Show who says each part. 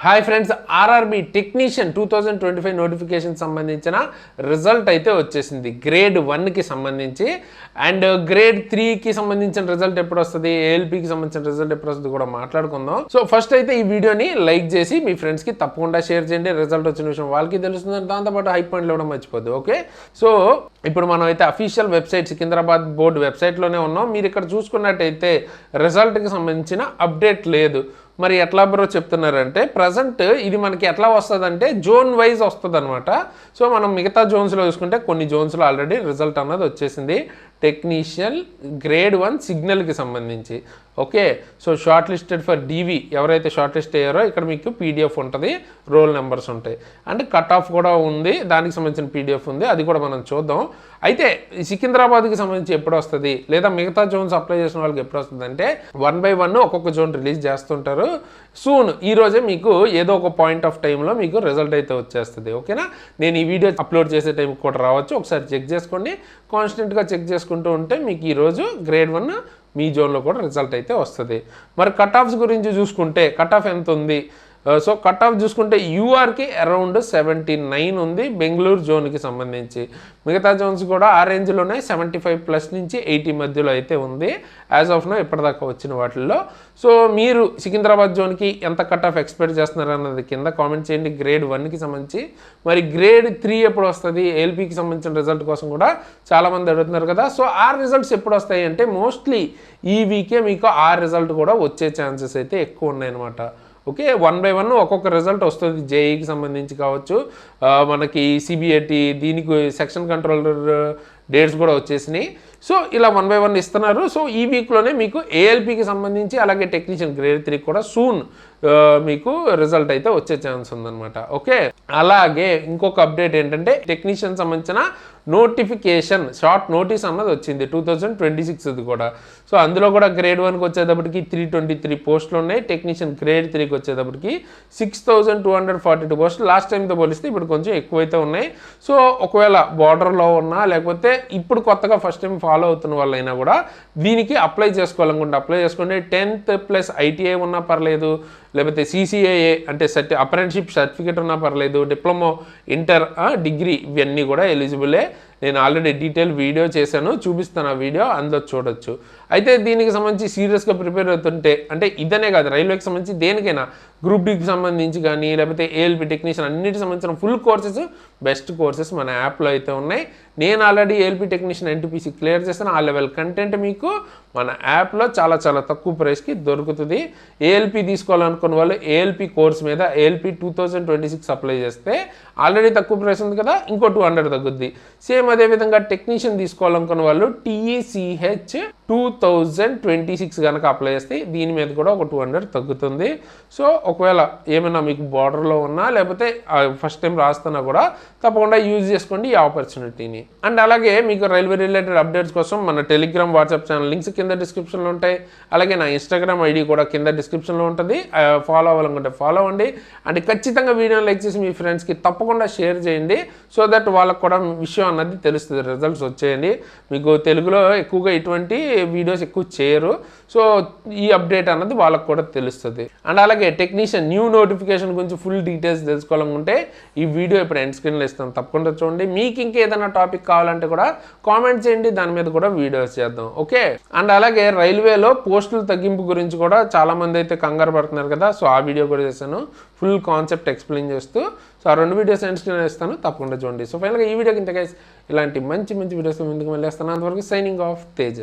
Speaker 1: Hi friends, RRB technician 2025 notification సంబంధించిన result అయితే వచ్చేసింది. గ్రేడ్ 1కి సంబంధించి అండ్ గ్రేడ్ 3కి సంబంధించిన రిజల్ట్ ఎప్పుడు వస్తుంది, ఏఎల్పికి సంబంధించిన రిజల్ట్ ఎప్పుడు వస్తుంది కూడా మాట్లాడుకుందాం. సో ఫస్ట్ అయితే ఈ వీడియోని లైక్ చేసి మీ ఫ్రెండ్స్కి తప్పకుండా షేర్ చేయండి. రిజల్ట్ వచ్చిన విషయం వాళ్ళకి తెలుస్తుంది, దాంతోపాటు హై పాయింట్లు ఇవ్వడం మర్చిపోద్దు. ఓకే, సో ఇప్పుడు మనం అయితే అఫీషియల్ వెబ్సైట్ సికింద్రాబాద్ బోర్డు వెబ్సైట్లోనే ఉన్నాం. మీరు ఇక్కడ చూసుకున్నట్టయితే రిజల్ట్కి సంబంధించిన అప్డేట్ లేదు. మరి ఎట్లా బ్రో చెప్తున్నారంటే ప్రజెంట్ ఇది మనకి ఎట్లా వస్తుందంటే జోన్ వైజ్ వస్తుంది అనమాట. సో మనం మిగతా జోన్స్లో చూసుకుంటే కొన్ని జోన్స్లో ఆల్రెడీ రిజల్ట్ అన్నది వచ్చేసింది. టెక్నీషియన్ గ్రేడ్ 1 సిగ్నల్కి సంబంధించి. Okay, so short listed for DV ఎవరైతే షార్ట్ లిస్ట్ అయ్యారో ఇక్కడ మీకు పీడిఎఫ్ ఉంటుంది, రోల్ నెంబర్స్ ఉంటాయి అండ్ కట్ ఆఫ్ కూడా ఉంది, దానికి సంబంధించిన పీడిఎఫ్ ఉంది, అది కూడా మనం చూద్దాం. అయితే సికింద్రాబాద్కి సంబంధించి ఎప్పుడు వస్తుంది లేదా మిగతా జోన్స్ అప్లై చేసిన వాళ్ళకి ఎప్పుడు వస్తుంది అంటే 1 by 1 ఒక్కొక్క జోన్ రిలీజ్ చేస్తుంటారు. సూన్ ఈ రోజే మీకు ఏదో ఒక పాయింట్ ఆఫ్ టైంలో మీకు రిజల్ట్ అయితే వచ్చేస్తుంది. ఓకేనా, నేను ఈ వీడియో అప్లోడ్ చేసే టైం కూడా రావచ్చు, ఒకసారి చెక్ చేసుకోండి. కాన్స్టెంట్గా చెక్ చేసుకుంటూ ఉంటే మీకు ఈరోజు గ్రేడ్ 1 మీ జోన్లో కూడా రిజల్ట్ అయితే వస్తుంది. మరి కట్ ఆఫ్స్ గురించి చూసుకుంటే కట్ ఆఫ్ ఎంత ఉంది, సో కట్ ఆఫ్ చూసుకుంటే యూఆర్కి అరౌండ్ 79 ఉంది బెంగళూరు జోన్కి సంబంధించి. మిగతా జోన్స్ కూడా ఆ రేంజ్లోనే 75+ నుంచి 80 మధ్యలో అయితే ఉంది యాజ్ ఆఫ్ నో ఇప్పటిదాకా వచ్చిన వాటిల్లో. సో మీరు సికింద్రాబాద్ జోన్కి ఎంత కట్ ఆఫ్ ఎక్స్పెక్ట్ చేస్తున్నారు అన్నది కింద కామెంట్ చేయండి గ్రేడ్ 1కి సంబంధించి. మరి గ్రేడ్ 3 ఎప్పుడు వస్తుంది, ఏఎల్పికి సంబంధించిన రిజల్ట్ కోసం కూడా చాలామంది అడుగుతున్నారు కదా. సో ఆ రిజల్ట్స్ ఎప్పుడు వస్తాయి అంటే మోస్ట్లీ ఈ వీకే మీకు ఆ రిజల్ట్ కూడా వచ్చే ఛాన్సెస్ అయితే ఎక్కువ ఉన్నాయన్నమాట. ఓకే, 1 by 1 ఒక్కొక్క రిజల్ట్ వస్తుంది. జేఈకి సంబంధించి కావచ్చు, మనకి సిబిఐటి దీనికి సెక్షన్ కంట్రోలర్ డేట్స్ కూడా వచ్చేసినాయి. సో ఇలా 1 by 1 ఇస్తున్నారు. సో ఈ వీక్లోనే మీకు ఏఎల్పికి సంబంధించి అలాగే టెక్నీషియన్ గ్రేడ్ 3 కూడా సూన్ మీకు రిజల్ట్ అయితే వచ్చే ఛాన్స్ ఉందన్నమాట. ఓకే, అలాగే ఇంకొక అప్డేట్ ఏంటంటే టెక్నీషియన్ సంబంధించిన నోటిఫికేషన్ షార్ట్ నోటీస్ అన్నది వచ్చింది 2026 కూడా. సో అందులో కూడా గ్రేడ్ 1కి వచ్చేటప్పటికి 323 పోస్టులు ఉన్నాయి. టెక్నీషియన్ గ్రేడ్ 3కి వచ్చేటప్పటికి 6242 పోస్టులు. లాస్ట్ టైంతో పోలిస్తే ఇప్పుడు కొంచెం ఎక్కువైతే ఉన్నాయి. సో ఒకవేళ బార్డర్లో ఉన్నా లేకపోతే ఇప్పుడు కొత్తగా ఫస్ట్ టైం ఫాలో అవుతున్న వాళ్ళైనా కూడా దీనికి అప్లై చేసుకోవాలనుకుంటే అప్లై చేసుకోండి. 10th+ ITI ఉన్నా పర్లేదు, లేకపోతే CCAA అంటే అప్రెంటిస్షిప్ సర్టిఫికేట్ ఉన్నా పర్లేదు, డిప్లొమా, ఇంటర్, డిగ్రీ ఇవన్నీ కూడా ఎలిజిబులే. నేను ఆల్రెడీ డీటెయిల్ వీడియో చేశాను, చూపిస్తాను ఆ వీడియో, అందులో చూడొచ్చు. అయితే దీనికి సంబంధించి సీరియస్గా ప్రిపేర్ అవుతుంటే అంటే ఇదనే కాదు, రైల్వేకి సంబంధించి దేనికైనా గ్రూప్ డీకి సంబంధించి కానీ లేకపోతే ఏఎల్పి టెక్నీషియన్ అన్నిటికి సంబంధించిన ఫుల్ కోర్సెస్, బెస్ట్ కోర్సెస్ మన యాప్లో అయితే ఉన్నాయి. నేను already ALP technician NTPC clear చేస్తాను. ఆ లెవెల్ కంటెంట్ మీకు మన యాప్లో చాలా చాలా తక్కువ ప్రైస్కి దొరుకుతుంది. ఏఎల్పి తీసుకోవాలనుకున్న వాళ్ళు ఏఎల్పి కోర్స్ మీద ఏఎల్పి 2026 అప్లై చేస్తే ఆల్రెడీ తక్కువ ప్రైస్ ఉంది కదా, ఇంకో 200 తగ్గుద్ది. సేమ్ అదేవిధంగా టెక్నీషియన్ తీసుకోవాలనుకున్న వాళ్ళు TECH 2026 కనుక అప్లై చేస్తే దీని మీద కూడా ఒక 200 తగ్గుతుంది. సో ఒకవేళ ఏమైనా మీకు బార్డర్లో ఉన్నా లేకపోతే ఫస్ట్ టైం రాస్తున్నా కూడా తప్పకుండా యూజ్ చేసుకోండి ఈ ఆపర్చునిటీని. అండ్ అలాగే మీకు రైల్వే రిలేటెడ్ అప్డేట్స్ కోసం మన టెలిగ్రామ్, వాట్సాప్ ఛానల్ లింక్స్ కింద డిస్క్రిప్షన్లో ఉంటాయి. అలాగే నా ఇన్స్టాగ్రామ్ ID కూడా కింద డిస్క్రిప్షన్లో ఉంటుంది. ఫాలో అవ్వాలనుకుంటే ఫాలో అవ్వండి. అండ్ ఖచ్చితంగా వీడియోని లైక్ చేసి మీ ఫ్రెండ్స్కి తప్పకుండా షేర్ చేయండి. సో దట్ వాళ్ళకు కూడా విషయం అన్నది తెలుస్తుంది, రిజల్ట్స్ వచ్చేయండి. మీకు తెలుగులో ఎక్కువగా ఇటువంటి వీడియోస్ ఎక్కువ చేయరు. సో ఈ అప్డేట్ అన్నది వాళ్ళకు కూడా తెలుస్తుంది. అండ్ అలాగే టెక్నీషియన్ న్యూ నోటిఫికేషన్ గురించి ఫుల్ డీటెయిల్స్ తెలుసుకోవాలనుకుంటే ఈ వీడియో ఇప్పుడు ఎండ్ స్క్రీన్లో ఇస్తాను, తప్పకుండా చూడండి. మీకు ఇంకేదైనా టాపిక్ కావాలంటే కూడా కామెంట్ చేయండి, దాని మీద కూడా వీడియోస్ చేద్దాం. ఓకే, అండ్ అలాగే రైల్వేలో పోస్టుల తగ్గింపు గురించి కూడా చాలామంది అయితే కంగారు పడుతున్నారు కదా. సో ఆ వీడియో కూడా చేశాను, ఫుల్ కాన్సెప్ట్ ఎక్స్ప్లెయిన్ చేస్తూ. సో ఆ 2 వీడియోస్ ఎండ్ స్క్రీన్లో ఇస్తాను, తప్పకుండా చూడండి. సో ఫైనల్గా ఈ వీడియోకి ఇంత గైస్ ఇలాంటి మంచి మంచి వీడియోస్ ముందుకు వెళ్ళేస్తాను. అంతవరకు సైనింగ్ ఆఫ్ తేజస్.